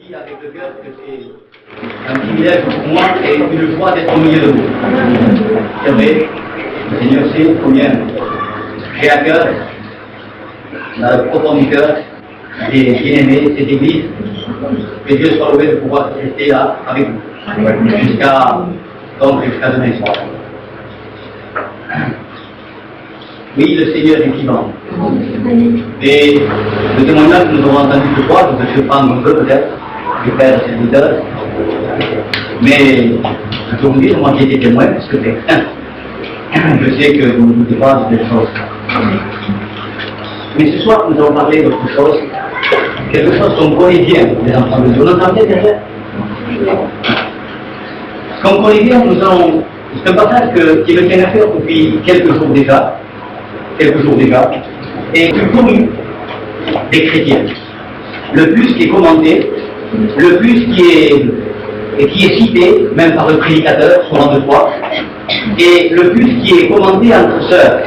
Avec le cœur que c'est un privilège pour moi et une joie d'être au milieu de vous. C'est vrai, le Seigneur sait combien j'ai à cœur, dans le profond du cœur, j'ai bien aimé cette église. Que Dieu soit loué de pouvoir rester là avec vous jusqu'à demain soir. Oui, le Seigneur est vivant. Et le témoignage que nous avons entendu ce soir, je vais surprendre un peu peut-être, du Père serviteur, mais je peux vous dire, moi qui étais témoin, parce que je sais que vous ne doutez pas de cette chose. Mais ce soir, nous allons parler d'autre chose, quelque chose qu'on connaît bien, les enfants de Dieu. Vous l'entendez derrière? Ce qu'on connaît bien, c'est un passage qui me tient à cœur depuis quelques jours déjà, et plus connu des chrétiens. Le plus qui est commenté, le plus qui est cité, même par le prédicateur, souvent de fois, et le plus qui est commenté entre sœurs.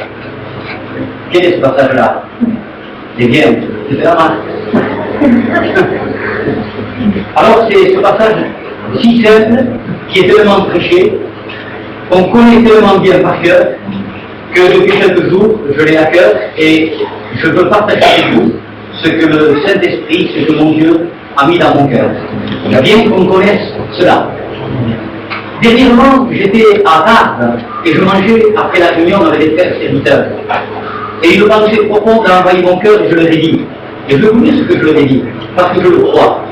Quel est ce passage-là? C'est bien, c'est la marque. Alors c'est ce passage si simple, qui est tellement prêché, qu'on connaît tellement bien par cœur, que depuis quelques jours, je l'ai à cœur, et je veux partager avec vous ce que le Saint-Esprit, ce que mon Dieu a mis dans mon cœur. Il y a bien qu'on connaisse cela. Dernièrement, j'étais à Tarbes et je mangeais après la réunion avec les frères serviteurs. Et une pensée profonde a envahi mon cœur et je leur ai dit. Et je vais vous dire ce que je leur ai dit, parce que je le crois.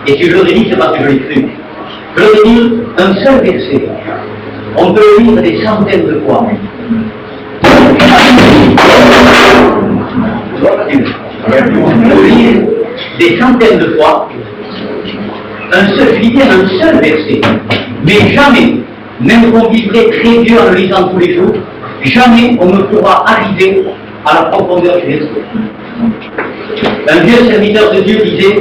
Et si je leur ai dit, c'est parce que je l'ai cru. Je leur ai dit un seul verset. On peut le lire des centaines de fois. On peut lire des centaines de fois un seul verset, mais jamais, même qu'on vivrait très dur en le lisant tous les jours, jamais on ne pourra arriver à la profondeur du verset. Un vieux serviteur de Dieu disait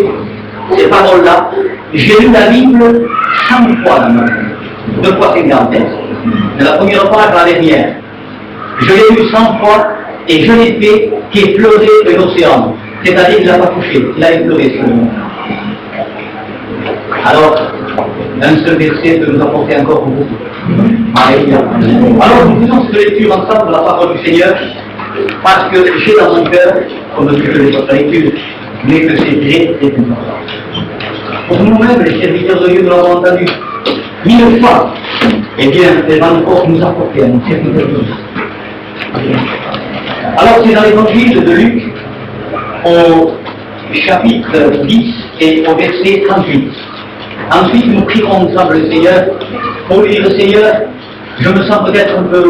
ces paroles-là, j'ai lu la Bible 100 fois dans ma vie, 2 fois c'est grand texte, mais la première fois la dernière. Je l'ai lu 100 fois et je l'ai fait qu'effleurer un océan. C'est-à-dire qu'il n'a pas touché, il a effleuré seulement. Alors, un seul verset peut nous apporter encore beaucoup. Alléluia. Alors, nous faisons cette lecture ensemble de la parole du Seigneur, parce que j'ai dans mon cœur, comme je l'ai dans la lecture, mais que c'est très, très important. Pour nous-mêmes, les serviteurs de Dieu, nous l'avons entendu 1000 fois. Eh bien, elle va encore nous apporter à nos serviteurs de Dieu. Alors, c'est dans l'évangile de Luc, au chapitre 10 et au verset 38. Ensuite, nous prierons ensemble le Seigneur pour lui dire, Seigneur, je me sens peut-être un peu,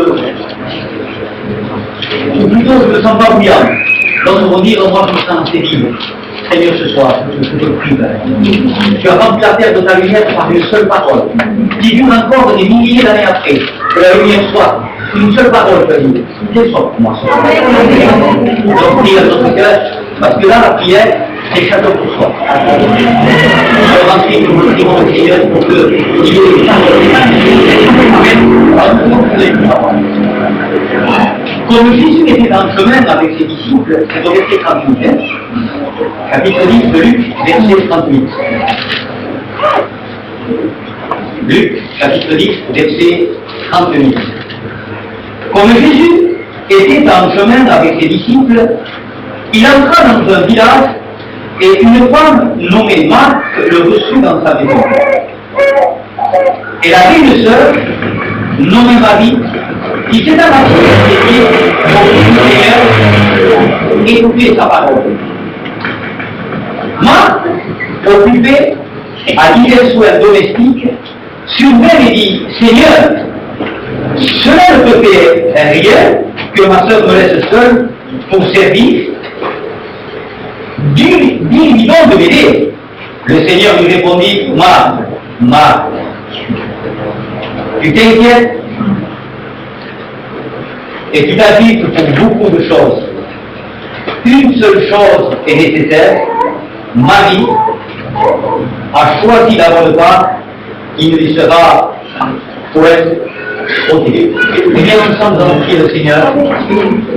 ou plutôt je me sens pas bouillant. D'autres vont dire, moi je me sens assez libre. Seigneur, ce soir, je te prie. Tu as rempli la terre de ta lumière par une seule parole, qui dure encore des milliers d'années après, que la lumière soit. Une seule parole, tu as dit, qu'elle soit pour moi. Donc, prie à notre cœur, parce que là, la prière, c'est chacun pour soi. Alors ensuite, nous prions le Seigneur pour qu'il y ait des paroles. Comme Jésus était en chemin avec ses disciples, c'est au verset 38, chapitre 10 de Luc, verset 38. Luc, chapitre 10, verset 38. Comme Jésus était en chemin avec ses disciples, il entra dans un village et une femme nommée Marthe le reçut dans sa maison. Elle avait une sœur nommée Marie qui s'est abattue ses pieds au Seigneur et écoutait sa parole. Marthe, occupée à divers soins domestiques, survint et dit, Seigneur, cela ne peut faire rien que ma sœur me laisse seule pour servir. Dis-lui donc de m'aider. Le Seigneur lui répondit, Marthe, tu t'inquiètes et tu t'agites pour beaucoup de choses. Une seule chose est nécessaire. Marie a choisi la bonne part qui ne lui sera pour être ôtée. Et bien ensemble, nous allons prier le Seigneur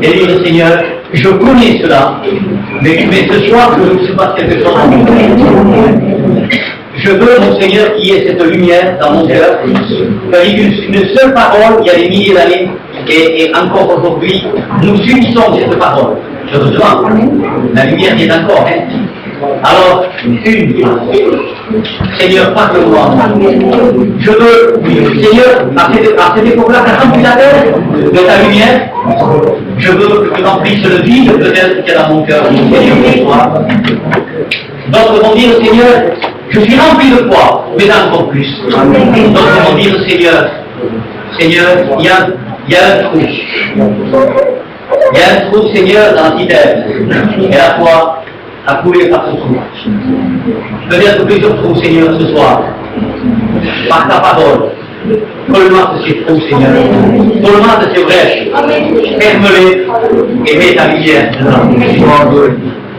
et dire le Seigneur, je connais cela, mais ce soir, je ne sais pas quelque chose en moi. je veux, mon Seigneur, qu'il y ait cette lumière dans mon cœur. C'est-à-dire qu'une seule parole, il y a des milliers d'années, et encore aujourd'hui, nous subissons cette parole. Je vous demande, la lumière y est encore. Alors, Seigneur, parle-moi. Je veux, Seigneur, à cette époque-là, tu as rempli la terre de ta lumière. Je veux que tu remplisses le vide, peut-être qu'il y a dans mon cœur. D'autres vont dire, Seigneur, je suis rempli de foi, mais encore plus. D'autres vont dire, Seigneur, il y a un trou. Il y a un trou, Seigneur, dans la citerne. Et la foi a coulé par ce trou. Peut-être plusieurs trous, Seigneur, ce soir. Par ta parole. Colle-moi de ces trous, Seigneur. Colle-moi de ces brèches. Ferme-les et mets ta lumière dedans.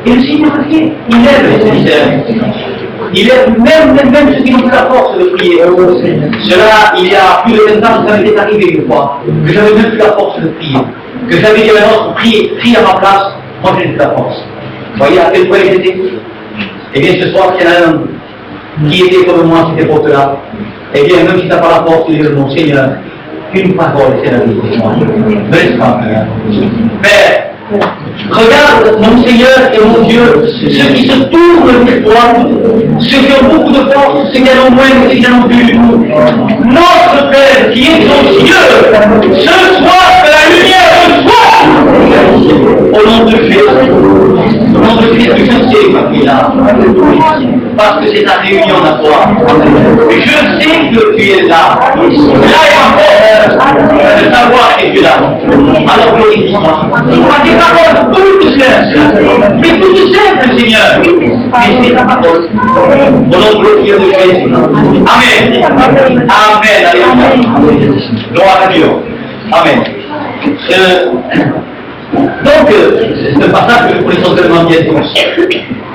Et le Seigneur, il aime les serviteurs. Il aime même ceux qui n'ont plus la force de prier. Cela, il y a plus de 20 ans, ça m'était arrivé une fois, que j'avais même plus la force de prier. Que j'avais dit à un autre, prie à ma place, moi je n'ai plus la force. Vous voyez à quel point j'étais. Eh bien, ce soir, il y en a un qui était comme moi à cette époque-là. Eh bien, même si tu n'as pas la force de dire, mon Seigneur, une parole, c'est la vie. Ne laisse pas, Père. Regarde, mon Seigneur et mon Dieu, ceux qui se tournent vers toi, ceux qui ont beaucoup de force, ceux qui en ont moins, ceux qui en ont plus du tout. Notre Père qui est aux cieux, ce soir, que la lumière soit au nom de Jésus. Au nom de Jésus, je sais que tu es là. Parce que c'est ta réunion à toi. Je sais que tu es là. Là est encore de savoir que tu es là. Alors glorifie-moi. Des paroles toutes simples, mais toutes simples, Seigneur. Mais c'est ta parole. Au nom de Jésus. Amen. Amen. Alléluia. Gloire à Dieu. Amen. Donc, c'est un passage que nous connaissons tellement bien tous.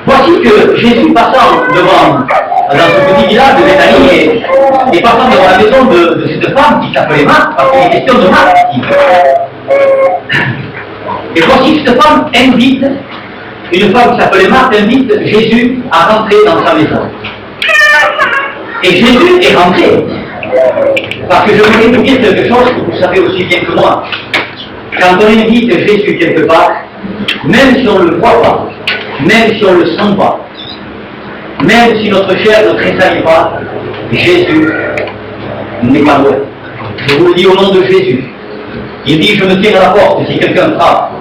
Voici que Jésus passant devant, dans ce petit village de Bethanie, et passant devant la maison de cette femme qui s'appelait Marthe, parce qu'il est question de Marthe. Et voici que cette femme invite, une femme qui s'appelait Marthe invite Jésus à rentrer dans sa maison. Et Jésus est rentré. Parce que je voulais vous dire quelque chose que vous savez aussi bien que moi. Quand on invite Jésus quelque part, même si on ne le voit pas, même si on ne le sent pas, même si notre chair ne tressaille pas, Jésus n'est pas loin. Je vous le dis au nom de Jésus. Il dit, je me tiens à la porte, si quelqu'un frappe.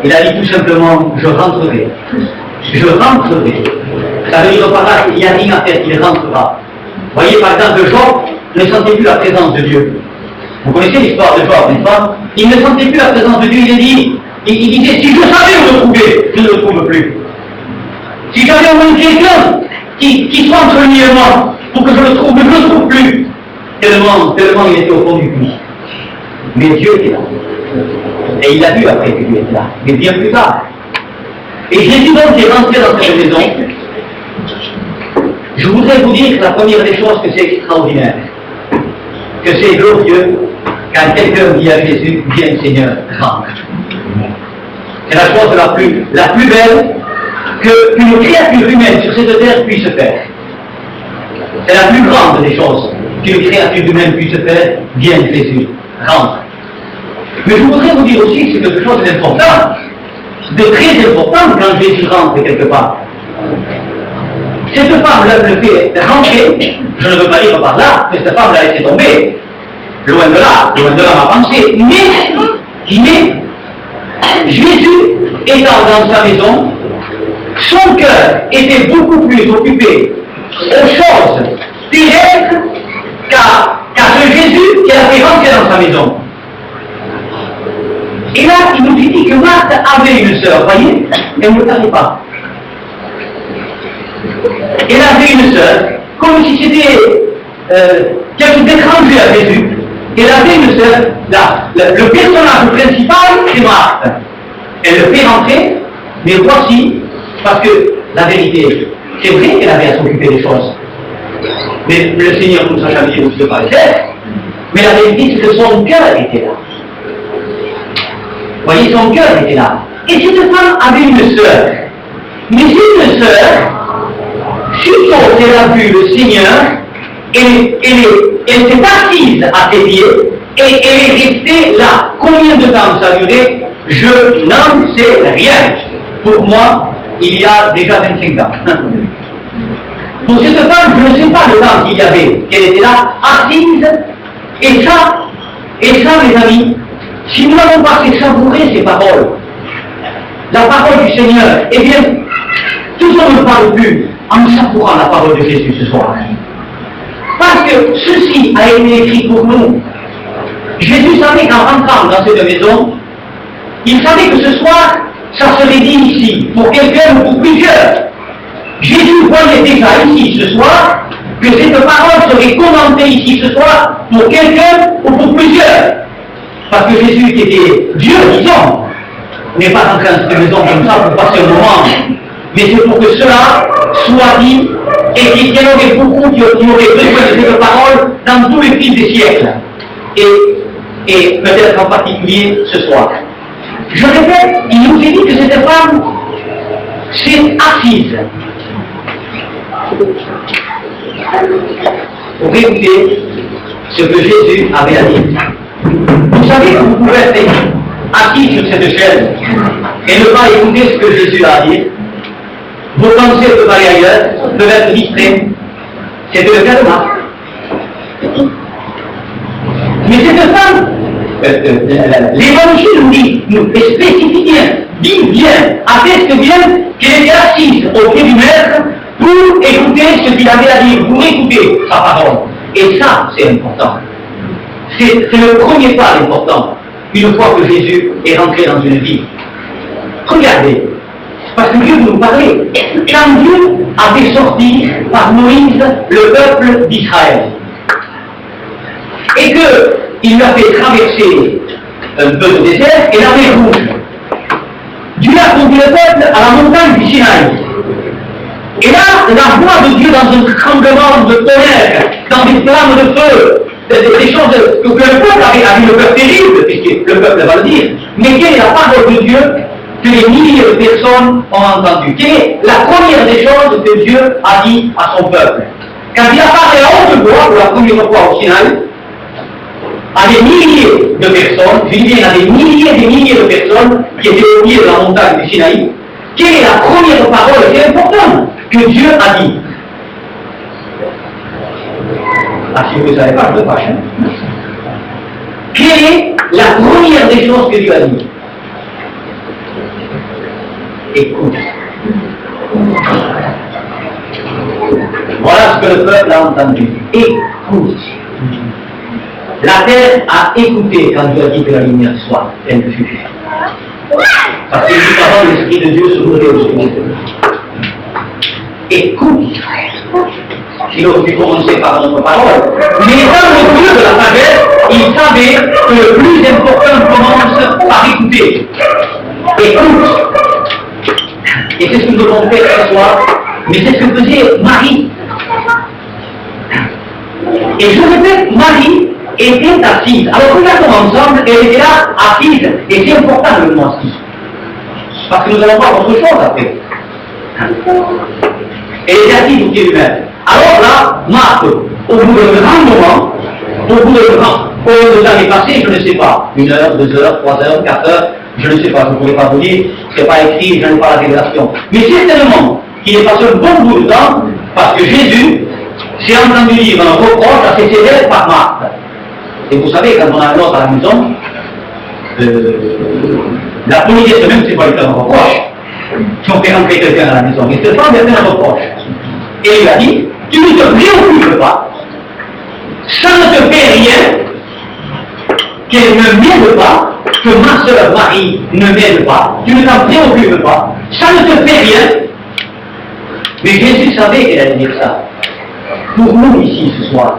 Il a dit tout simplement, je rentrerai. Je rentrerai. Ça veut dire par là qu'il n'y a rien à faire, il rentrera. Vous voyez, par exemple, Job ne sentait plus la présence de Dieu. Vous connaissez l'histoire de Job, n'est-ce pas? Il ne sentait plus la présence de Dieu, il disait, si je savais où le trouver, je ne le trouve plus. Si j'avais au moins quelqu'un qui soit entre lui et moi, pour que je le trouve, mais je ne le trouve plus. Tellement il était au fond du puits. Mais Dieu était là. Et il a vu après que Dieu était là, mais bien plus tard. Et Jésus donc est rentré dans cette maison. Je voudrais vous dire que la première des choses, que c'est extraordinaire, que c'est glorieux, quand quelqu'un dit à Jésus, viens Seigneur, rentre. C'est la chose la plus belle qu'une créature humaine sur cette terre puisse faire. C'est la plus grande des choses qu'une créature humaine puisse faire, viens Jésus, rentre. Mais je voudrais vous dire aussi que c'est quelque chose d'important, de très important quand Jésus rentre quelque part. Cette femme le fait rentrer, je ne veux pas dire par là, que cette femme l'a laissé tomber. Loin de là ma pensée. Mais Jésus étant dans sa maison, son cœur était beaucoup plus occupé aux choses terrestres qu'à ce Jésus qui a fait rentrer dans sa maison. Et là, il nous dit que Marthe avait une sœur, voyez, elle ne savait pas. Elle avait une sœur, comme si c'était quelque chose d'étranger à Jésus. Elle avait une sœur, le personnage principal, c'est Marthe. Elle le fait rentrer, mais voici, parce que la vérité, c'est vrai qu'elle avait à s'occuper des choses. Mais le Seigneur nous a jamais dit de ne pas le faire. Mais la vérité, c'est que son cœur était là. Vous voyez, son cœur était là. Et cette femme avait une sœur. Mais cette sœur, sitôt qu'elle a vu le Seigneur, elle s'est assise à ses pieds et elle est restée là. Combien de temps ça a duré? Je n'en sais rien. Pour moi, il y a déjà 25 ans. Pour cette femme, je ne sais pas le temps qu'il y avait. Elle était là, assise, et ça, mes amis, si nous n'avons pas fait savourer ces paroles, la parole du Seigneur, eh bien, tout ça ne parle plus en savourant la parole de Jésus ce soir. Parce que ceci a été écrit pour nous. Jésus savait qu'en rentrant dans cette maison, il savait que ce soir, ça serait dit ici, pour quelqu'un ou pour plusieurs. Jésus voyait déjà ici ce soir que cette parole serait commentée ici ce soir pour quelqu'un ou pour plusieurs. Parce que Jésus qui était Dieu, disons, n'est pas rentré dans cette maison comme ça pour passer un moment. Mais c'est pour que cela soit dit et qu'il y en aurait beaucoup qui auraient besoin de cette parole dans tous les fils des siècles. Et peut-être en particulier ce soir. Je répète, il nous est dit que cette femme s'est assise pour écouter ce que Jésus avait à dire. Vous savez que vous pouvez être assis sur cette chaise et ne pas écouter ce que Jésus a à dire. Vos pensées peuvent aller ailleurs, peuvent être distraites. C'était le cas de Marc. Mais cette femme, l'évangile nous spécifie bien, dit bien, atteste bien qu'elle était assise au pied du maître pour écouter ce qu'il avait à dire, pour écouter sa parole. Et ça, c'est important. C'est le premier pas important, une fois que Jésus est rentré dans une vie. Regardez, parce que Dieu nous parlait, quand Dieu avait sorti par Moïse le peuple d'Israël, et qu'il lui a fait traverser un peu de désert et la mer Rouge, Dieu a conduit le peuple à la montagne du Sinaï. Et là, la voix de Dieu dans un tremblement de tonnerre, dans des flammes de feu, des choses que le peuple avait le peur terrible, puisque le peuple va le dire. Mais quelle est la parole de Dieu que les milliers de personnes ont entendue? Quelle est la première des choses que Dieu a dit à son peuple? Quand il a parlé à haute voix pour la première fois au Sinaï, à des milliers de personnes, je dis bien à des milliers de personnes qui étaient au pied de la montagne du Sinaï, quelle est la première parole, c'est important, que Dieu a dit? Ah, si vous ne savez pas, je me fâche. Quelle est la première des choses que Dieu a dit? Écoute. Voilà ce que le peuple a entendu. Écoute. La terre a écouté quand Dieu a dit que la lumière soit, elle fut. Parce que juste avant, l'Esprit de Dieu se mouvait au-dessus. Écoute. Il aurait pu commencer par notre parole. Mais dans le Dieu de la sagesse, il savait que le plus important commence par écouter. Écoute. Et c'est ce que nous devons faire ce soir. Mais c'est ce que faisait Marie. Et je répète, Marie était assise. Alors regardons ensemble, elle était là, assise. Et c'est important de le voir assise. Parce que nous allons voir autre chose après. Elle était assise au pied du maître. Alors là, Marthe, au bout d'un grand moment, combien de temps est passé, je ne sais pas. 1 heure, 2 heures, 3 heures, 4 heures, je ne sais pas, je ne pourrais pas vous dire, ce n'est pas écrit, je n'ai pas la révélation. Mais certainement qu'il est passé un bon bout de temps, parce que Jésus s'est entendu dire un reproche assez sévère par Marthe. Et vous savez, quand on a un autre à la maison, la politesse même, c'est pas lui faire un reproche. Si on fait rentrer quelqu'un à la maison, il se fait un reproche. Et il a dit, tu ne te préoccupes pas, ça ne te fait rien, qu'elle ne m'aide pas, que ma sœur Marie ne m'aide pas, tu ne t'en préoccupes pas, ça ne te fait rien. Mais Jésus savait qu'elle allait dire ça. Pour nous ici ce soir,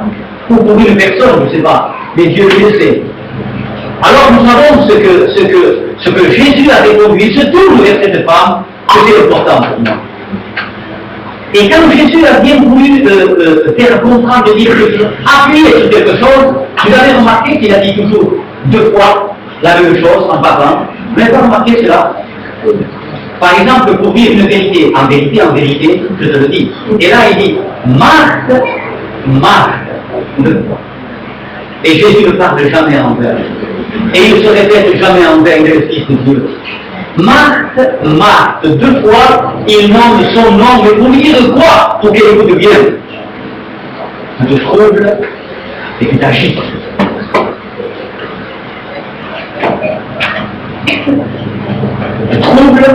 ou pour une personne, je ne sais pas, mais Dieu le sait. Alors nous savons ce que Jésus a répondu. Il se tourne vers cette femme, que c'est important pour moi. Et quand Jésus a bien voulu faire comprendre, dire quelque chose, appuyer sur quelque chose, vous avez remarqué qu'il a dit toujours 2 fois la même chose en parlant. Vous n'avez pas remarqué cela? Par exemple, pour dire une vérité, en vérité, je te le dis. Et là, il dit, Marthe, ne croit. Et Jésus ne parle jamais en vain. Et il ne se répète jamais en vain, le Fils de Dieu. Marthe, 2 fois, il nomme son nom, mais pour lui dire quoi? Pour qu'elle écoute bien. Tu te troubles et tu t'agites. Tu te troubles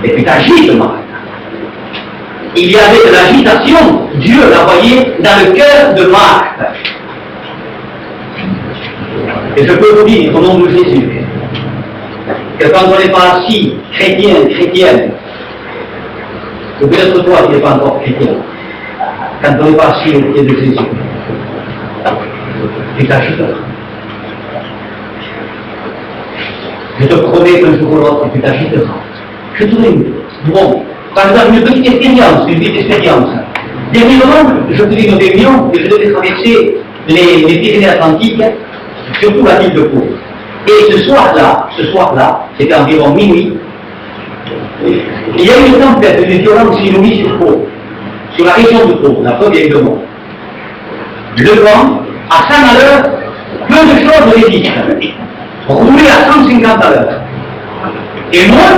et tu t'agites, Marthe. Il y avait de l'agitation, Dieu l'a envoyé dans le cœur de Marthe. Et je peux vous dire, au nom de Jésus, que quand on n'est pas assis, chrétienne, ou peut-être toi qui n'es pas encore chrétien, quand on n'est pas assis au pied de Jésus, tu t'agiteras. Je te promets qu'un jour ou l'autre, tu t'agiteras. Je te dis, bon, par exemple, une petite expérience, Dernièrement, je faisais une réunion et je devais traverser les Pyrénées-Atlantiques, surtout la ville de Pau. Et ce soir-là, c'était environ minuit, il y a eu une tempête, une violence inouïe sur Pau, sur la région de Pau, la preuve il y a eu de mort. Le vent, à 100 à l'heure, peu de choses résistent. Rouler à 150 à l'heure. Et moi,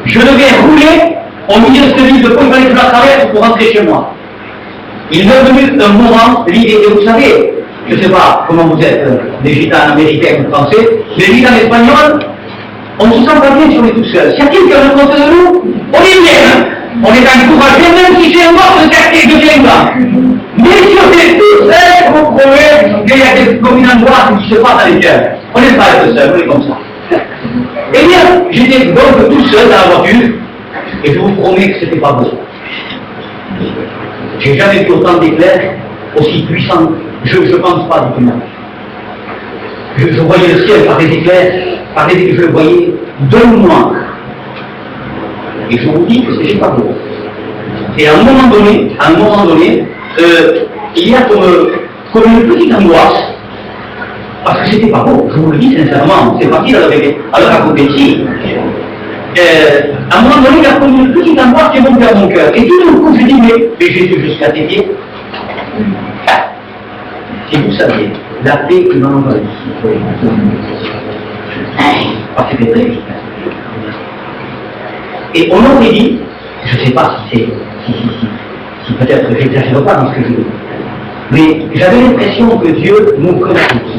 je devais rouler au milieu de cette ville de Pau, il fallait que je la traverse pour rentrer chez moi. Il m'est venu un moment, l'idée, et vous savez, je ne sais pas comment vous êtes, des gitanes américains ou français, les gitanes espagnols, on ne se sent pas bien si on est tout seul. S'il y a quelqu'un à côté de nous, on est bien, on est encouragé, même si c'est un mort de quartier de 5 ans. Mais si on est tout seul, vous trouvez qu'il y a comme une angoisse qui se passe à l'intérieur. On n'est pas tout seul, on est comme ça. Eh bien, j'étais donc tout seul dans la voiture, et je vous promets que ce n'était pas beau. J'ai jamais vu autant d'éclairs aussi puissants. Je ne pense pas du tout. Je voyais le ciel par des éclairs, je le voyais de loin. Et je vous dis que ce n'est pas beau. Et à un moment donné, il y a comme une petite angoisse, parce que c'était pas beau, je vous le dis sincèrement, c'est facile à le raconter ici. À un moment donné, il y a comme une petite angoisse qui est montée à mon cœur. Et tout d'un coup, je dis, mais Jésus jusqu'à tes pieds. Si vous saviez, la paix qui m'a envahi, parce que c'était très vite. Et on aurait dit, je ne sais pas si peut-être je n'exagère pas dans ce que je dis, mais j'avais l'impression que Dieu m'ouvrait la route.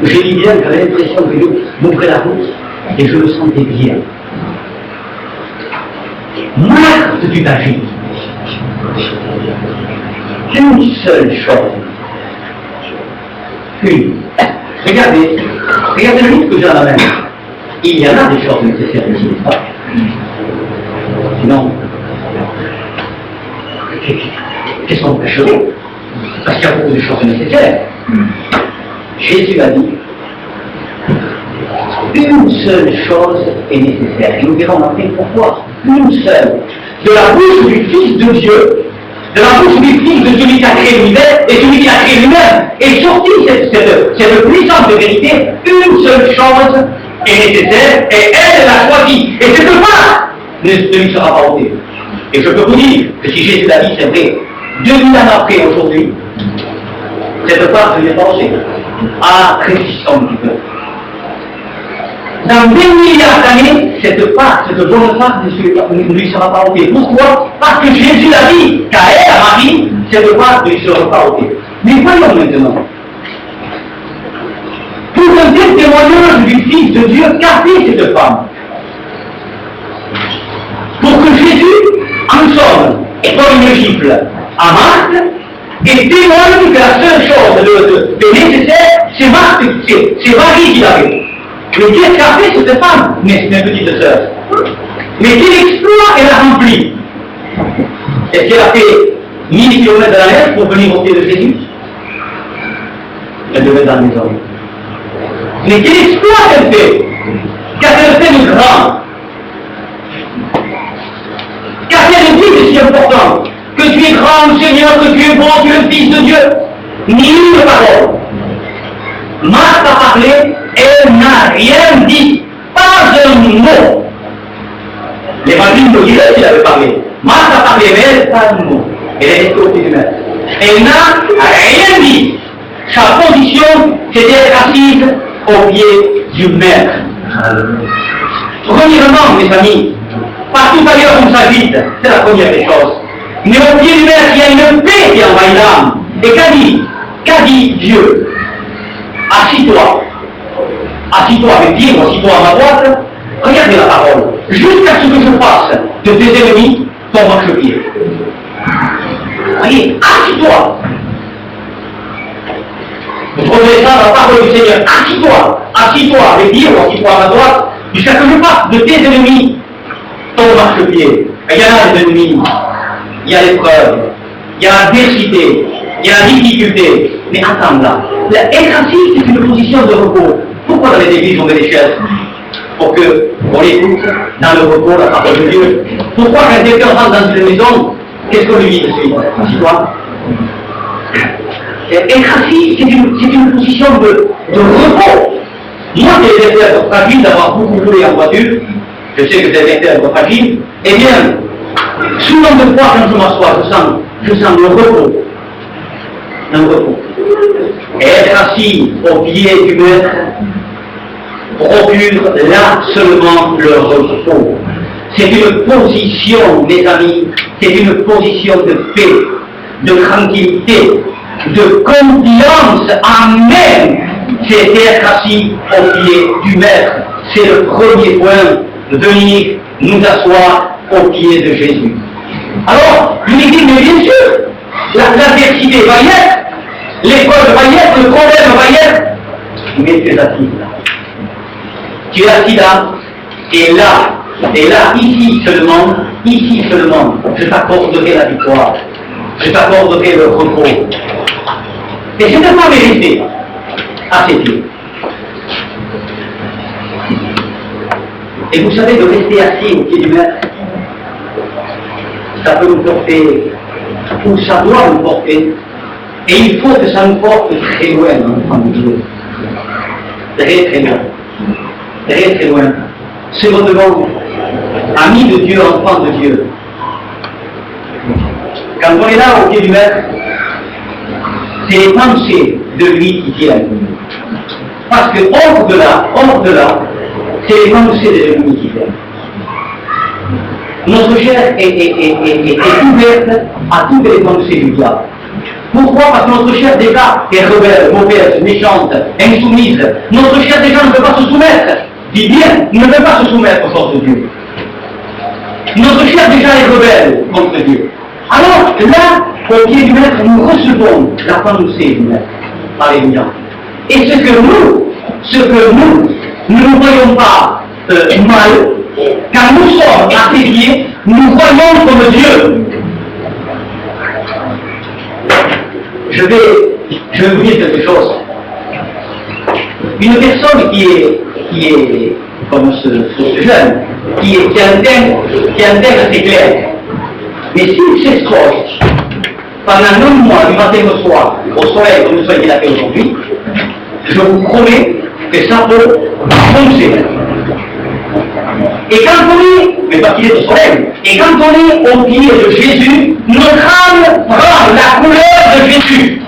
J'ai dit bien que j'avais l'impression que Dieu m'ouvrait la route et je me sentais bien. Marthe du David, une seule chose. Regardez le livre que j'ai à la main. Il y en a des choses nécessaires ici, n'est-ce pas? Sinon, qu'est-ce qu'on pêcherait? Parce qu'il y a beaucoup de choses nécessaires. Jésus a dit, une seule chose est nécessaire. Et nous verrons après pourquoi. Une seule. De la bouche du Fils de Dieu, de la bouche du Fils de celui qui a créé l'univers et celui qui a créé lui-même, est sortie cette puissante vérité. Une seule chose est nécessaire et elle l'a choisie. Et cette part ne lui sera pas ôtée. Et je peux vous dire que si Jésus l'a dit, c'est vrai, 2000 ans après aujourd'hui, cette part ne lui est pas ôtée. Ah, réfléchissons un petit peu. Dans 2 milliards d'années, cette part, cette bonne part ne lui sera pas ôtée. Pourquoi? Parce que Jésus l'a dit qu'à elle, à Marie, cette part ne lui sera pas ôtée. Mais voyons maintenant. Pour un tel témoignage du Fils de Dieu, qu'a fait cette femme? Pour que Jésus, en somme, donne une gifle à Marthe et témoigne que la seule chose de nécessaire, c'est Marie qui l'avait. Mais qu'est-ce qu'a fait cette femme, mes petites sœurs? Mais quel exploit elle a rempli? Est-ce qu'elle a fait 1000 km de la mer pour venir au pied de Jésus? Elle devait être dans les hommes. Mais quel exploit elle fait? Qu'a-t-elle fait de grand? Qu'a-t-elle dit de si important? Que tu es grand, Seigneur, que tu es bon, tu es le Fils de Dieu? Ni une parole. Marthe a parlé, elle n'a rien dit. Pas un mot mot. L'évangile nous dirait qu'il avait parlé. Marthe a parlé, mais elle pas un mot. Elle est restée au pied du maître. Elle n'a rien dit. Sa position, c'était d'être assise au pied du maître. Premièrement, mes amis, partout ailleurs on s'agite, c'est la première des choses. Mais au pied du maître, il y a une paix qui envahit l'âme. Et qu'a dit Dieu? Assis-toi. Assis-toi à mes pieds ou assis-toi à ma droite. Regardez la parole. Jusqu'à ce que je fasse de tes ennemis ton marchepied. Voyez, assis-toi. Vous trouvez ça dans la parole du Seigneur. Assis-toi à mes pieds ou assis-toi à ma droite. Jusqu'à ce que je fasse de tes ennemis ton marchepied. Il y a des ennemis. Il y a l'épreuve. Il y a l'adversité. Il y a la difficulté. Mais attends là. Être assis, c'est une position de repos. Pourquoi dans les églises on met des chaises? Pour qu'on écoute dans le repos la parole de Dieu. Pourquoi quand quelqu'un rentre dans une maison, qu'est-ce qu'on lui dit de suite? Assis-toi. Être assis, c'est une position de repos. Moi qui ai été un peu fragile d'avoir beaucoup roulé en voiture, je sais que j'ai été un peu fragile, eh bien, souvent de fois quand je m'assois, je sens le repos. Un repos. Et être assis au pied du maître procure là seulement le repos. C'est une position, mes amis, c'est une position de paix, de tranquillité, de confiance en même. C'est être assis au pied du maître. C'est le premier point, venir nous asseoir au pied de Jésus. Alors, je lui dis, mais bien sûr, l'adversité va y être, l'épreuve va y être, le problème va y être, mais tu es assis là. Tu es assis là, et là, ici seulement, je t'accorderai la victoire, je t'accorderai le repos. Et je ne vais pas mériter à ses pieds. Et vous savez, de rester assis au pied du maître, ça peut nous porter, ou ça doit nous porter, et il faut que ça nous porte très loin, enfant de Dieu. Très très loin. Très très loin. C'est votre nom, ami de Dieu, enfant de Dieu. Quand on est là au pied du maître, c'est les pensées de lui qui tiennent. Parce que hors de là, c'est les pensées de l'ennemi qui tiennent. Notre chair est ouverte à toutes les pensées du diable. Pourquoi? Parce que notre chair déjà est rebelle, mauvaise, méchante, insoumise. Notre chair déjà ne peut pas se soumettre. Dis bien, ne peut pas se soumettre aux forces de Dieu. Notre chair déjà est rebelle contre Dieu. Alors là, au pied du maître, nous recevons la pensée du maître. Alléluia. Et ce que nous ne voyons pas mal, quand nous sommes à ses pieds, nous voyons comme Dieu. Je vais vous dire quelque chose. Une personne qui est comme ce jeune, qui intègre assez clair, mais s'il s'escroche pendant 9 mois, du matin au soir, au soleil, comme nous sommes là aujourd'hui, je vous promets que ça peut foncer. Et quand on est, mais pas qu'il est au soleil, et quand on est au pied de Jésus, notre âme prend la couleur de Jésus.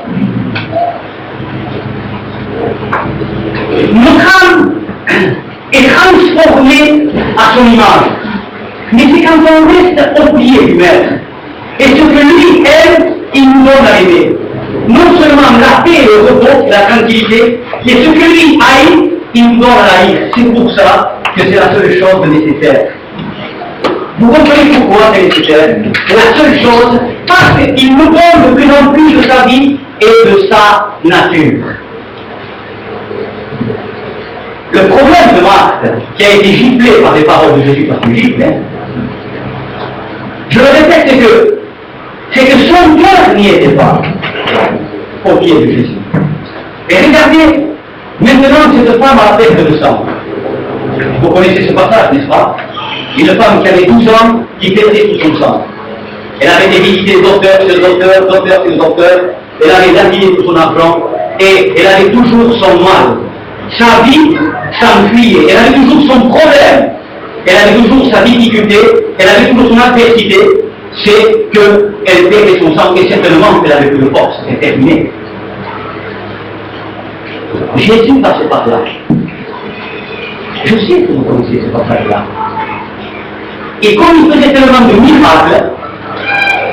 Notre âme est transformée à son image. Mais c'est quand on reste au pied du maître. Et ce que lui aime, il nous donne à aimer. Non seulement la paix et le repos, la tranquillité, mais ce que lui haït, il nous donne à haïr. C'est pour ça que c'est la seule chose nécessaire. Vous comprenez pourquoi c'est nécessaire? La seule chose, parce qu'il nous donne de plus en plus de sa vie et de sa nature. Le problème de Marthe, qui a été giflé par les paroles de Jésus, parce qu'il gifle, je le répète, c'est que son cœur n'y était pas au pied de Jésus. Et regardez, maintenant cette femme a la perte de sang. Vous connaissez ce passage, n'est-ce pas? Une femme qui avait 12 ans, qui perdait tout son sang. Elle avait été visiter docteur, elle avait lapidé tout son argent, et elle avait toujours son mal. Sa vie s'enfuyait, elle avait toujours son problème. elle avait toujours sa difficulté, elle avait toujours son adversité, c'est qu'elle perdait son sang et certainement qu'elle avait plus de force, c'est terminé. Jésus passait par là. Je sais que vous connaissez ce passage-là. Et comme il faisait tellement de miracles,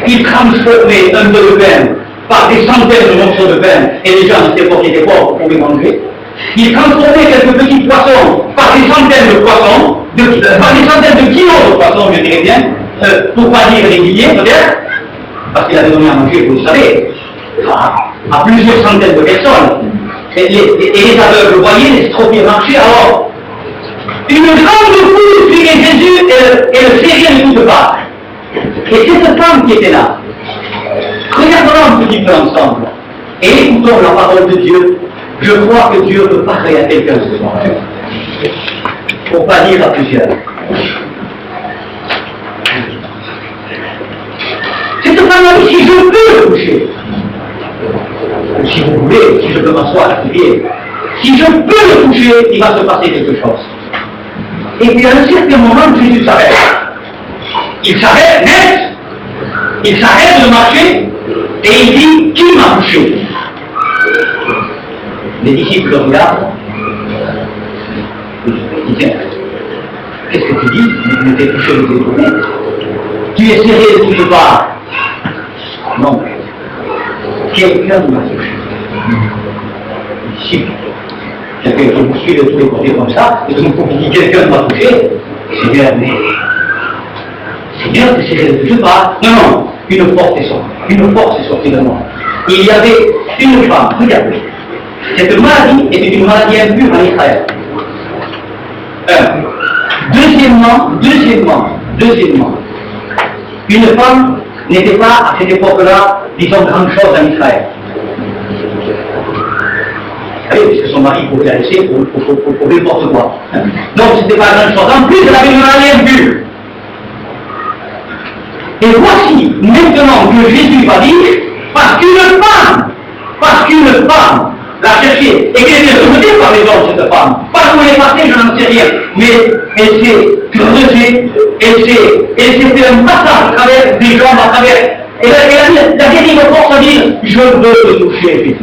il transformait un peu de pain par des centaines de morceaux de pain, et les gens de cette époque étaient pauvres, pouvaient manger. Il transformait quelques petits poissons par des centaines de poissons, par des centaines de kilos de poissons, je dirais bien, pour pas dire des milliers peut-être, parce qu'il avait donné à manger, vous le savez, à plusieurs centaines de personnes. Et les aveugles voyaient, les strophiés marchaient, alors une grande foule suivait Jésus et le Syrien ne coûte pas. Et c'est cette femme qui était là. Regardons un petit peu ensemble et écoutons la parole de Dieu. Je crois que Dieu peut parler à quelqu'un ce soir. Pour pas dire à plusieurs. Cette femme a dit, si je peux le toucher, si vous voulez, si je peux m'asseoir à prier, si je peux le toucher, il va se passer quelque chose. Et puis à un certain moment, Jésus s'arrête. Il s'arrête net, il s'arrête de marcher, et il dit, qui m'a touché? Les disciples le regardent. Il dit, qu'est-ce que tu dis? Tu t'es touché de tes journées. Tu es serré de toutes parts. Non. Quelqu'un m'a touché. Si quelqu'un qui vous suit de tous les côtés comme ça, et donc vous dites quelqu'un m'a touché, Seigneur, mais Seigneur, tu es serré de toutes parts. Non, non, une force est sortie. Une force est sortie de moi. Il y avait une femme, regardez. Cette maladie était une maladie impure en Israël. Deuxièmement, une femme n'était pas à cette époque-là, disons, grande chose en Israël. Vous savez, puisque son mari pouvait la laisser pour n'importe quoi. Donc, c'était pas grande chose. En plus, elle avait une maladie impure. Et voici, maintenant que Jésus va dire, parce qu'une femme l'a cherchée, et qu'elle est rejetée par les hommes, cette femme. Pas où elle est passée, je n'en sais rien, mais elle s'est creusée, elle s'est fait un passage à travers des jambes, à travers. Et la vérité me force à dire, je veux te toucher.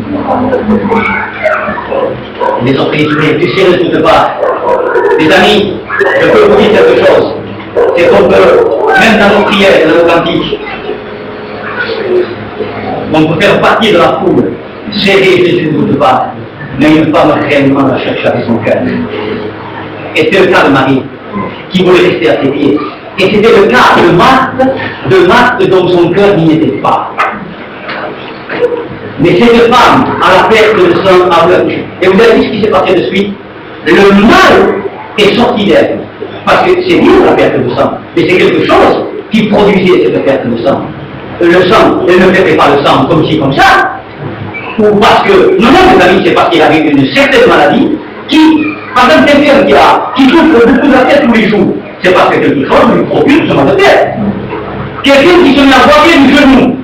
Les autres disent, tu sais de toutes parts. Les amis, je peux vous dire quelque chose. C'est qu'on peut, même dans nos prières, dans nos cantiques, on peut faire partie de la foule, serrer Jésus de toutes parts, mais une femme réellement la cherche avec son cœur. Et c'était le cas de Marie, qui voulait rester à ses pieds. Et c'était le cas de Marthe dont son cœur n'y était pas. Mais cette femme, à la perte de sang aveugle, et vous avez vu ce qui s'est passé de suite, le mal est sorti d'elle. Parce que c'est bien la perte de sang, mais c'est quelque chose qui produisait cette perte de sang. Le sang, elle ne perdait pas le sang comme ci, comme ça, ou parce que, non, mes amis, c'est parce qu'il avait une certaine maladie qui, par exemple, quelqu'un qui souffre beaucoup de la tête tous les jours, c'est parce que quelque chose lui procure ce mal de tête. Quelqu'un qui se met à boiter du genou,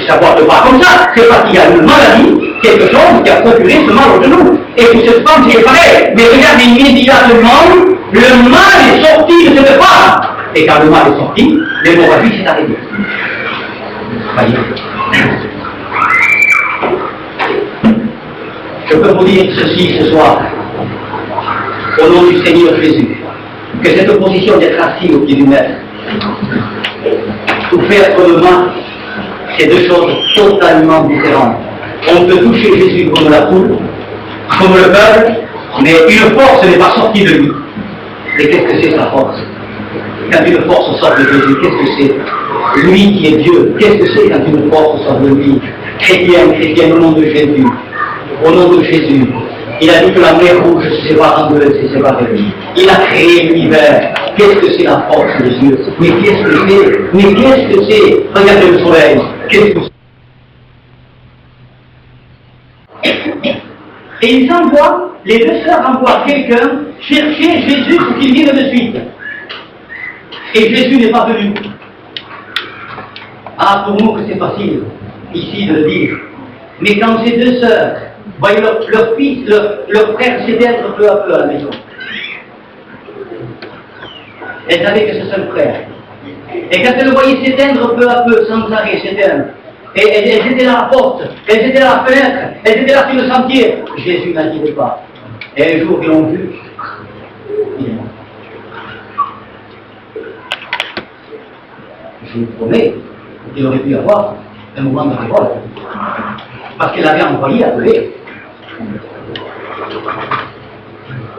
ça ne boite pas comme ça, c'est parce qu'il y a une maladie, quelque chose qui a procuré ce mal au genou. Et pour cette femme, c'est pareil. Mais regardez immédiatement, le mal est sorti de cette femme. Et quand le mal est sorti, l'hémorragie s'est arrêtée. Voyez. Je peux vous dire ceci ce soir, au nom du Seigneur Jésus, que cette position d'être assis au pied du Maître, ou faire comme moi, c'est deux choses totalement différentes. On peut toucher Jésus comme la foule, comme le peuple, mais une force n'est pas sortie de lui. Et qu'est-ce que c'est sa force? Quand une force sort de Jésus, qu'est-ce que c'est? Lui qui est Dieu, qu'est-ce que c'est quand une force sort de lui? Chrétien, au nom de Jésus. Au nom de Jésus. Il a dit que la mer rouge se sépare en deux, elle s'est séparée. Il a créé l'univers. Qu'est-ce que c'est la force de Dieu? Mais qu'est-ce que c'est? Mais qu'est-ce que c'est? Regardez le soleil. Qu'est-ce que c'est? Et ils envoient, les deux sœurs envoient quelqu'un chercher Jésus pour qu'il vienne de suite. Et Jésus n'est pas venu. Ah, pour nous que c'est facile, ici, de le dire. Mais quand ces deux sœurs, voyez leur fils, leur frère s'éteindre peu à peu à la maison. elles n'avaient que ce seul frère. Et quand elles le voyaient s'éteindre peu à peu, sans arrêt, s'éteindre, et elles étaient à la porte, elles étaient à la fenêtre, elles étaient là sur le sentier, Jésus n'arrivait pas. Et un jour, ils l'ont vu, il est mort. Je vous promets, il aurait pu y avoir un moment de révolte, parce qu'elle avait envoyé appeler.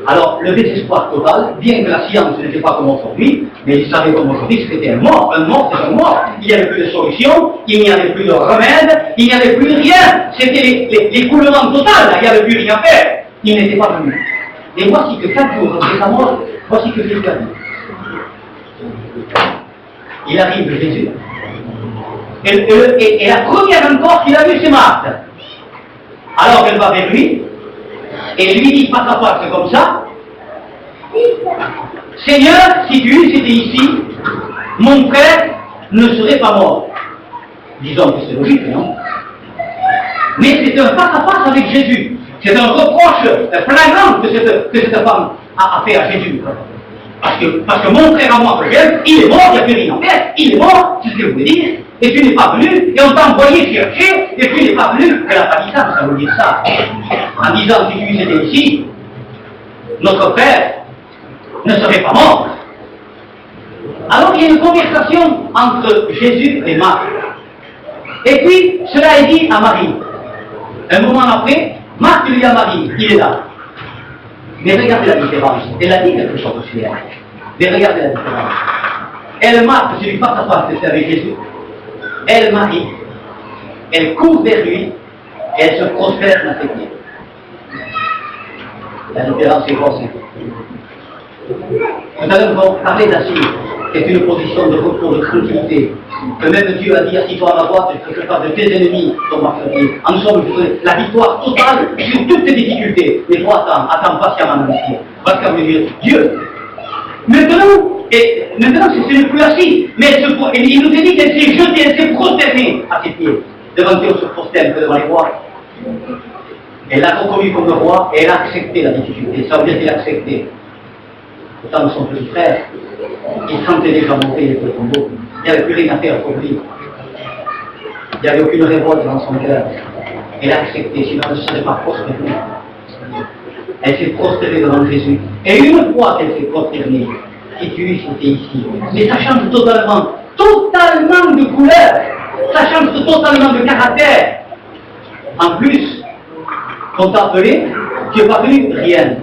Alors, le désespoir total, bien que la science n'était pas comme aujourd'hui, mais ils savaient comme aujourd'hui, c'était un mort, c'est un mort. Il n'y avait plus de solution, il n'y avait plus de remède, il n'y avait plus rien. C'était l'écoulement total, là, il n'y avait plus rien à faire. Il n'était pas venu. Et voici que 4 jours après sa mort, voici que Jésus a dit. Il arrive Jésus. Et la première encore qu'il a vue, c'est Marthe. Alors elle va vers lui, et lui dit face à face comme ça, Seigneur, si tu étais ici, mon frère ne serait pas mort. Disons que c'est logique, non? Mais c'est un face à face avec Jésus. C'est un reproche flagrant que cette femme a fait à Jésus. Parce que mon frère à moi que j'aime, il est mort, il n'y a plus rien à faire, il est mort, c'est ce que je voulais dire, et tu n'es pas venu, et on t'a envoyé chercher, et tu n'es pas venu. Elle n'a pas dit ça, ça veut dire ça. En disant, si tu étais ici, notre frère ne serait pas mort. Alors il y a une conversation entre Jésus et Marthe. Et puis, cela est dit à Marie. Un moment après, Marthe lui dit à Marie, il est là. Mais regardez la différence. Elle a dit quelque chose aussi. Mais regardez la différence. Elle marque celui face à face, c'est avec Jésus. Elle, Marie, elle court vers lui et elle se prosterne à ses pieds. La différence est grosse. Tout à l'heure, nous avons parlé d'assise, qui est une position de repos, de tranquillité. Que même Dieu a dit, assis-toi à ma droite, je ferai de tes ennemis ton martyr. En somme, la victoire totale sur toutes tes difficultés. Mais toi, attends patiemment, monsieur. Parce qu'à me dire, Dieu. Maintenant, ce n'est plus assis, mais il nous a dit qu'elle s'est jetée, elle s'est prosternée à ses pieds. Devant Dieu, on se prosterne que devant les rois. Elle l'a reconnu comme le roi et elle a accepté la difficulté. Ça veut dire qu'elle a accepté. Pourtant, son petit frère, il sentait déjà monter les tombeaux. Il n'y avait plus rien à faire pour lui. Il n'y avait aucune révolte dans son cœur. Elle a accepté, sinon elle ne serait pas prosternée. Elle s'est prosternée devant Jésus. Et une fois qu'elle s'est prosternée, si tu étais ici, mais ça change totalement de couleur, ça change totalement de caractère. En plus, quand t'a appelé, tu n'es pas venu, rien.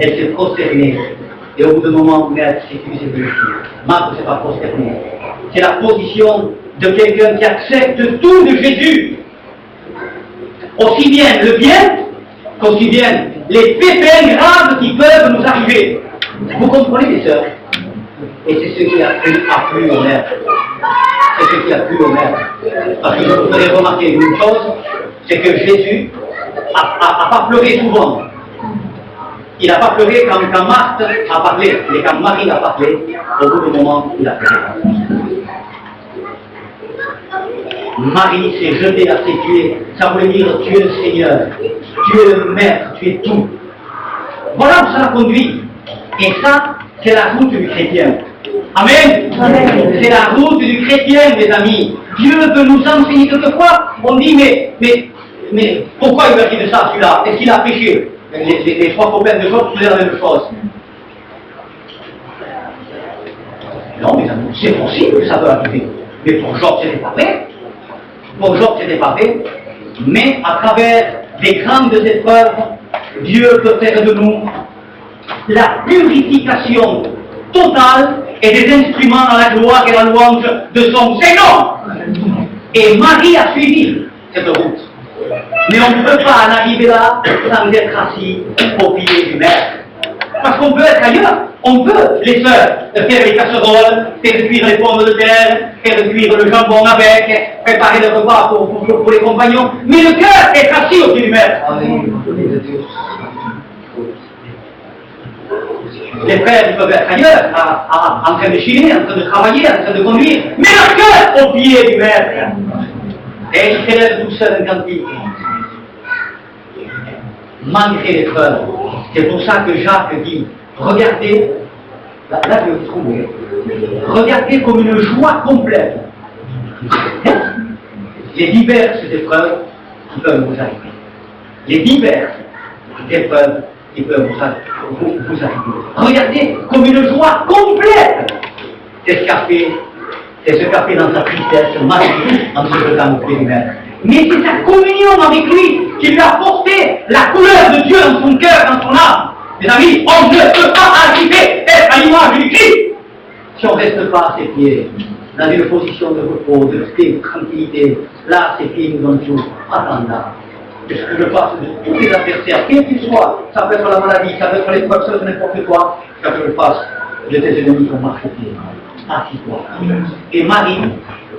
Elle s'est prosternée. Et au bout d'un moment, merde, c'est tu sais plus. Marthe ne s'est pas prosternée. C'est la position de quelqu'un qui accepte tout de Jésus. Aussi bien le bien, qu'aussi bien les pépins graves qui peuvent nous arriver. Vous comprenez, les sœurs? Et c'est ce qui a plu au maire. C'est ce qui a plu au maire. Parce que je voudrais remarquer une chose, c'est que Jésus n'a pas pleuré souvent. Il n'a pas pleuré quand Marthe a parlé, mais quand Marie a parlé, au bout d'un moment, il a pleuré. Marie s'est jetée à ses pieds, ça voulait dire tu es le Seigneur, tu es le Maître, tu es tout. Voilà où ça l'a conduit. Et ça, c'est la route du chrétien. Amen. C'est la route du chrétien, mes amis. Dieu veut nous enseigner quelquefois. On dit, mais pourquoi il a dit de ça, celui-là? Est-ce qu'il a péché? Les 3 copains de Job faisaient la même chose. Non, mes amis, c'est possible que ça peut arriver. Mais pour Job, c'était pas vrai. Pour Job, c'était pas vrai. Mais à travers des grandes épreuves, Dieu peut faire de nous la purification totale et des instruments à la gloire et la louange de son Seigneur. Et Marie a suivi cette route. Mais on ne peut pas en arriver là sans être assis au pied du Maître. Parce qu'on peut être ailleurs. On peut, les sœurs, faire les casseroles, faire cuire les pommes de terre, faire cuire le jambon avec, préparer le repas pour les compagnons. Mais le cœur est assis au pied du Maître. Les frères, ils peuvent être ailleurs, en train de chiner, en train de travailler, en train de conduire. Mais le cœur au pied du Maître. Et il s'élève tout seul un cantique. Malgré l'épreuve. C'est pour ça que Jacques dit, regardez là je vais vous trouver. Regardez comme une joie complète les diverses épreuves qui peuvent vous arriver. Les diverses épreuves qui peuvent vous arriver. Regardez comme une joie complète. C'est ce qu'a fait dans sa tristesse Marie en se jetant au pied du Maître. Mais c'est sa communion avec lui qui lui a porté la couleur de Dieu dans son cœur, dans son âme. Mes amis, on ne peut pas arriver être à l'image du Christ si on ne reste pas à ses pieds, dans une position de repos, de paix, de tranquillité. Là, ses pieds nous donnent tout. Attends, est-ce que je passe de tous les adversaires, quels qu'ils soient, ça peut être la maladie, ça peut être l'épreuve, ça peut être n'importe quoi, ça que je passe de tes ennemis comme marche-pied. Assis-toi. Et Marie,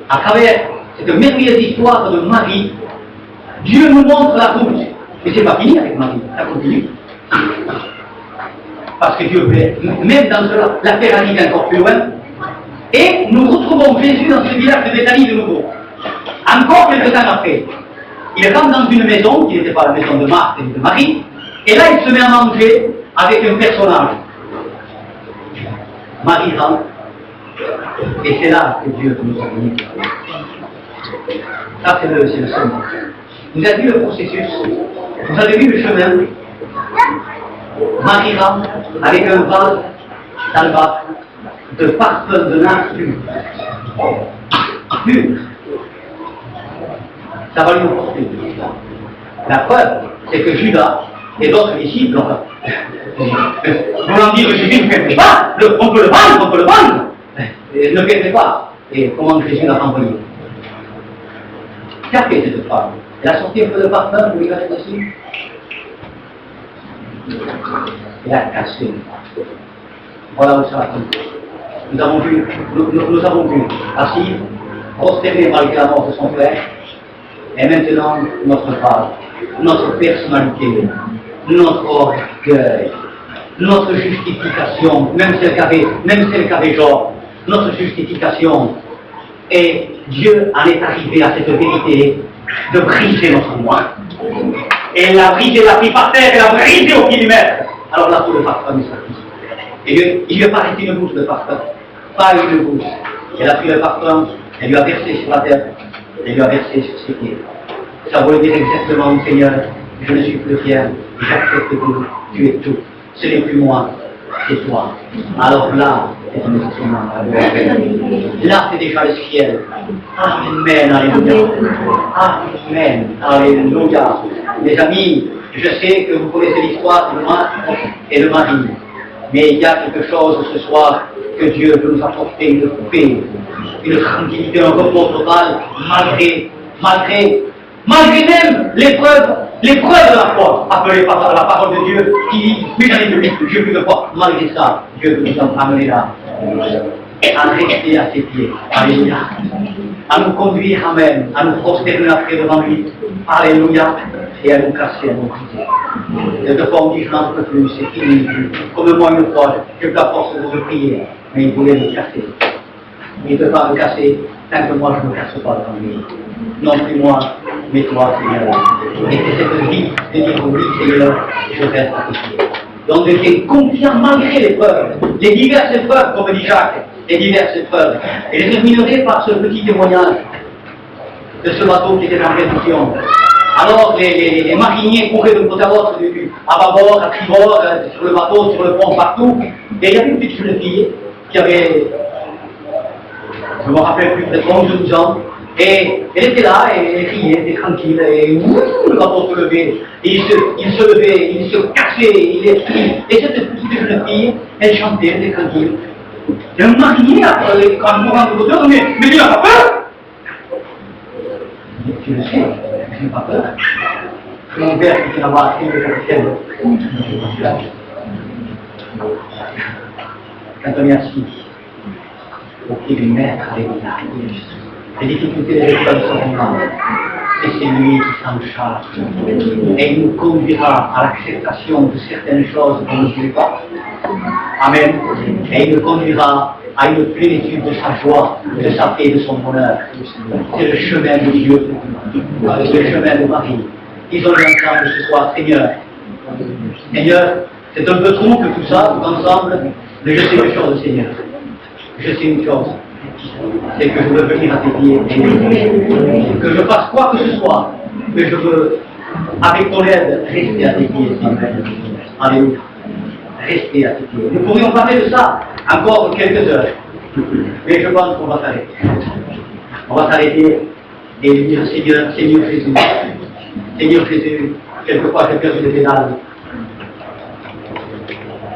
à travers cette merveilleuse histoire de Marie, Dieu nous montre la route. Mais c'est pas fini avec Marie, ça continue. Parce que Dieu voulait, même dans cela, la faire arriver encore plus loin. Et nous retrouvons Jésus dans ce village de Béthanie de nouveau. Encore quelques temps après, il rentre dans une maison, qui n'était pas la maison de Marthe et de Marie, et là il se met à manger avec un personnage. Marie rentre, et c'est là que Dieu nous a bénis. Ça c'est le chemin. Vous avez vu le processus, vous avez vu le chemin. Marie rentre avec un vase d'albâtre, de parfum de nard pur. Ça va lui porter. La preuve, c'est que Judas et d'autres disciples, voulant dire Jésus ne fait pas, on peut le vendre, et ne fait pas. Et comment Jésus l'a envoyé? Qu'a fait cette femme? Elle a sorti un peu de parfum pour lui mettre dessus. Elle a cassé. Voilà où ça va. Nous avons vu assis, prosterné malgré la mort de son frère, et maintenant notre part, notre personnalité, notre orgueil, notre justification, même celle qu'avait Job, notre justification. Et Dieu en est arrivé à cette vérité de briser notre moi. Et elle l'a brisé, l'a pris par terre, elle l'a brisé au pied du Maître. Alors là, tout le parfum est sorti. Et il lui a pas resté une goutte de parfum. Pas une goutte. Elle a pris le parfum, elle lui a versé sur la terre, elle lui a versé sur ses pieds. Ça voulait dire exactement, Seigneur, je ne suis plus rien, j'accepte tout, tu es tout. Ce n'est plus moi, c'est toi. Alors là, c'est un instrument. Là, c'est déjà le ciel. Amen, alléluia. Amen, alléluia. Mes amis, je sais que vous connaissez l'histoire de moi et de Marie. Mais il y a quelque chose ce soir que Dieu veut nous apporter, une paix, une tranquillité, un repos total, malgré même l'épreuve de la foi, appelée par la parole de Dieu, qui dit, mais j'en ai plus de foi. Malgré ça, Dieu veut nous amener là, à rester à ses pieds, alléluia, à nous conduire, amen, à nous prosterner après devant lui, alléluia, et à nous casser, à nous briser. Et de fois on dit, je n'en peux plus, c'est fini, comme moi une fois, j'ai eu la force de prier, mais il voulait me casser. Il ne peut pas me casser tant que moi je ne me casse pas devant lui. Non plus moi, mais toi, Seigneur. Et c'est cette vie de dire oui, Seigneur, je reste à tes pieds. Donc je suis confiant malgré l'épreuve, les diverses épreuves, comme dit Jacques, les diverses épreuves. Et je terminerai par ce petit témoignage de ce bateau qui était en réduction. Alors les mariniers couraient de côté à l'autre, à bâbord, à tribord, sur le bateau, sur le pont, partout. Et il y avait une petite jeune fille qui avait, je ne me rappelle plus, peut-être 11 ou 12 ans. Et elle était là, et elle criait, elle était tranquille, et le bateau se levait, et il se levait, il se cassait, et cette petite jeune fille, elle chantait, elle était tranquille. Et un marinier, quand on rentre de l'auteur, mais il n'a pas peur. Tu le sais, je n'ai pas peur. Mon père qui était là-bas, il était capitaine. Quand on est assis, au pied du Maître, avec les difficultés des épreuves sont grandes, et c'est lui qui s'en charge. Et il nous conduira à l'acceptation de certaines choses qu'on ne voulait pas. Amen. Et il nous conduira à une plénitude de sa joie, de sa paix, de son bonheur. C'est le chemin de Dieu, c'est le chemin de Marie. Ils ont eu ensemble ce soir, Seigneur. Seigneur, c'est un peu trop que tout ça, tout ensemble, Mais je sais une chose, Seigneur. Je sais une chose. C'est que je veux venir à tes pieds. Que je fasse quoi que ce soit. Mais je veux, avec ton aide, rester à tes pieds, Seigneur. Alléluia. Rester à tes pieds. Nous pourrions parler de ça encore quelques heures. Mais je pense qu'on va s'arrêter. On va s'arrêter et dire Seigneur, Seigneur Jésus. Seigneur Jésus, quelquefois j'ai perdu des pédales.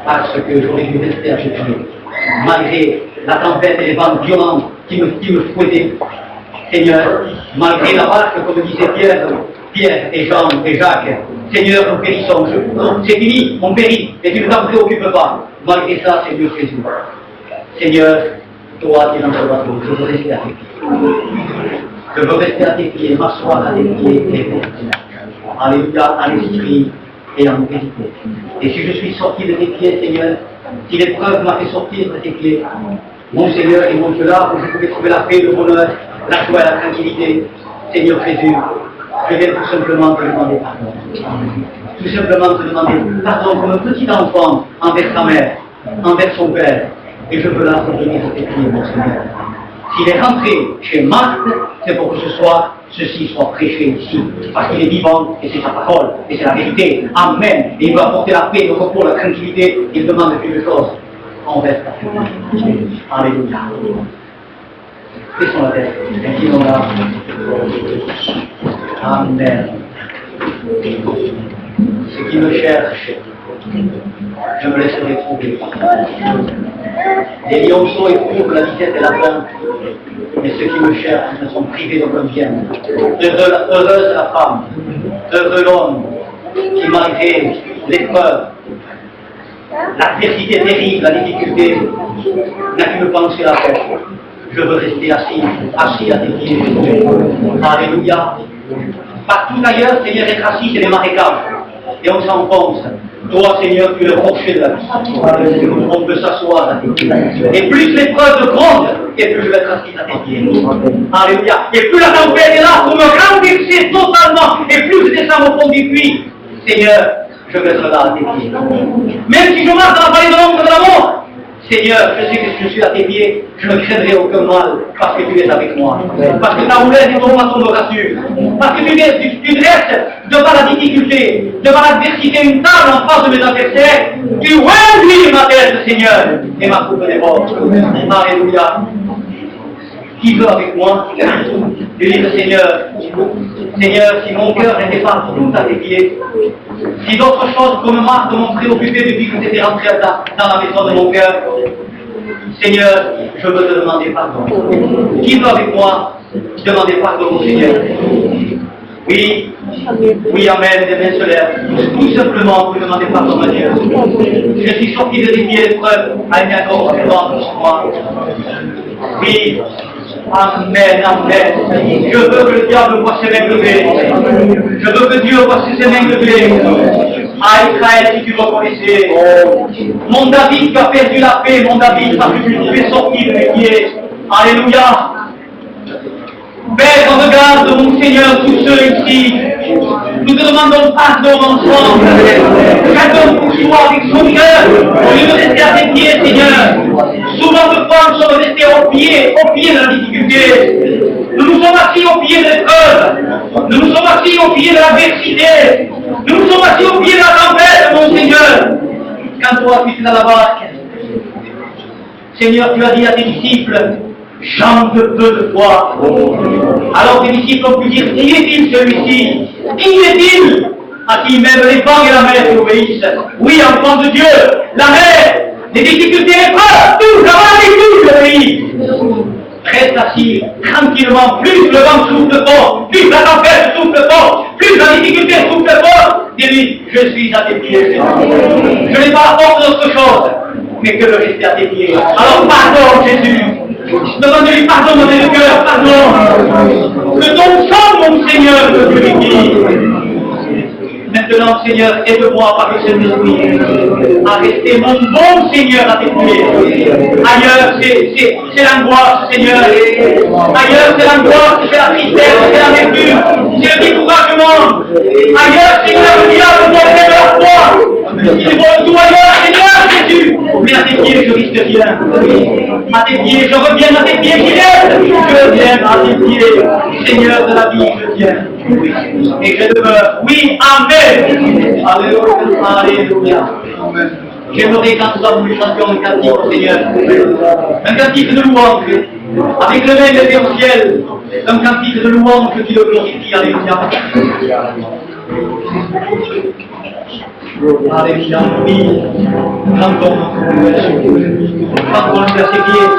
Parce que j'aurais dû rester à tes pieds. Malgré la tempête et les vents violents qui me fouettaient. Seigneur, malgré la barque, comme disaient Pierre et Jean et Jacques, Seigneur, nous périssons. C'est fini, on périt, et tu ne t'en préoccupes pas. Malgré ça, Seigneur Jésus. Seigneur, toi qui es dans ce bateau, je veux rester à tes pieds. Je veux rester à tes pieds, m'asseoir à tes pieds et rester. Alléluia, à l'esprit et en vérité. Et si je suis sorti de tes pieds, Seigneur, si l'épreuve m'a fait sortir de tes pieds, mon Seigneur et mon Dieu, là où je pouvais trouver la paix, le bonheur, la joie et la tranquillité, Seigneur Jésus, je viens tout simplement te demander pardon. Tout simplement te demander pardon comme un petit enfant envers sa mère, envers son père. Et je veux là revenir à tes pieds, mon Seigneur. S'il est rentré chez Marthe, c'est pour que ce soir, ceci soit prêché ici. Parce qu'il est vivant, et c'est sa parole, et c'est la vérité. Amen. Et il va apporter la paix, le repos, la tranquillité. Il demande quelque chose envers ta famille. Alléluia. Baissons la tête. Inclinons-la. Amen. Ceux qui me cherchent, je me laisserai trouver. Les lionceaux éprouvent la disette et la faim, mais ceux qui me cherchent ne sont privés d'aucun bien. Heureuse la femme, heureux l'homme, qui malgré l'épreuve, l'adversité terrible, la difficulté, n'a qu'une pensée à faire. Je veux rester assis à tes pieds. Alléluia. Partout ailleurs, Seigneur, être assis, c'est les marécages. Et on s'enfonce. Toi, Seigneur, tu es le rocher de la vie. On peut s'asseoir à tes pieds. Et plus l'épreuve gronde, et plus je vais être assis à tes pieds. Alléluia. Et plus la tempête est là pour me renverser totalement, et plus je descends au fond du puits. Seigneur, je vais être là à tes pieds. Même si je marche dans la vallée de l'ombre de la mort, Seigneur, je sais que si je suis à tes pieds, je ne craindrai aucun mal, parce que tu es avec moi. Parce que ta houlette et ton bâton me rassurent. Parce que tu dresses devant la difficulté, devant l'adversité, une table en face de mes adversaires. Tu remplis ma tête, Seigneur, et ma coupe déborde. Alléluia. Qui veut avec moi lui dire, Seigneur, si mon cœur n'était pas tout à tes pieds, si d'autres choses comme Marthe m'ont préoccupé depuis que tu étais rentré dans la maison de mon cœur, Seigneur, je veux te demander pardon. Qui veut avec moi demander pardon au Seigneur? Oui, amen, des mains se lèvent. Tout simplement pour demander pardon à Dieu. Je suis sorti de tes pieds l'épreuve, amen, pour moi. Oui, amen, amen. Je veux que le diable voie ses mains levées. Je veux que Dieu voie ses mains levées. Ah, Israël, si tu reconnaissais. Mon David qui a perdu la paix, mon David, parce que tu nous fais sortir de mes pieds. Alléluia. Père, regarde, mon Seigneur, tous ceux ici. Nous te demandons pardon ensemble. Chacun pour soi avec son cœur, au lieu de rester à tes pieds, Seigneur. Souvent de fois, nous sommes restés au pied de la difficulté. Nous nous sommes assis au pied de l'épreuve. Nous nous sommes assis au pied de l'adversité. Nous nous sommes assis au pied de la tempête, mon Seigneur. Quand toi, tu es dans la barque, Seigneur, tu as dit à tes disciples, j'en veux peu de foi. Alors tes disciples ont pu dire, qui est-il celui-ci? Qui est-il? À qui même les vents et la mer obéissent. Oui, enfant de Dieu, la mer, les difficultés, les preuves, tout, la maladie, obéit. Reste assis, tranquillement, plus le vent souffle fort, plus la tempête souffle fort, plus la difficulté souffle fort. Dis-lui, je suis à tes pieds. Je n'ai pas la force d'autre chose, mais que de rester à tes pieds. Alors pardon, Jésus. Demande-lui pardon dans le cœur, pardon. Que ton sang, mon Seigneur, me purifie. Maintenant, Seigneur, aide-moi par le Saint-Esprit à rester mon bon Seigneur à tes pieds. Ailleurs, c'est l'angoisse, Seigneur. Ailleurs, c'est l'angoisse, c'est la tristesse, c'est l'amertume, c'est le découragement. Ailleurs, Seigneur, le diable doit faire de la foi. Il faut tout ailleurs, Seigneur Jésus. Mais à tes pieds, je risque rien. À tes pieds, je reviens à tes pieds, Gilles. Je viens à tes pieds, Seigneur de la vie, je viens. Et je demeure. Oui, Amen. Alléluia. Alléluia. J'aimerais quand nous avons chantions un cantique au Seigneur. Un cantique de louange. Avec le même élevé au ciel. Un cantique de louange qui le glorifie. Alléluia. Alléluia, oui. Chantons le verset qui est.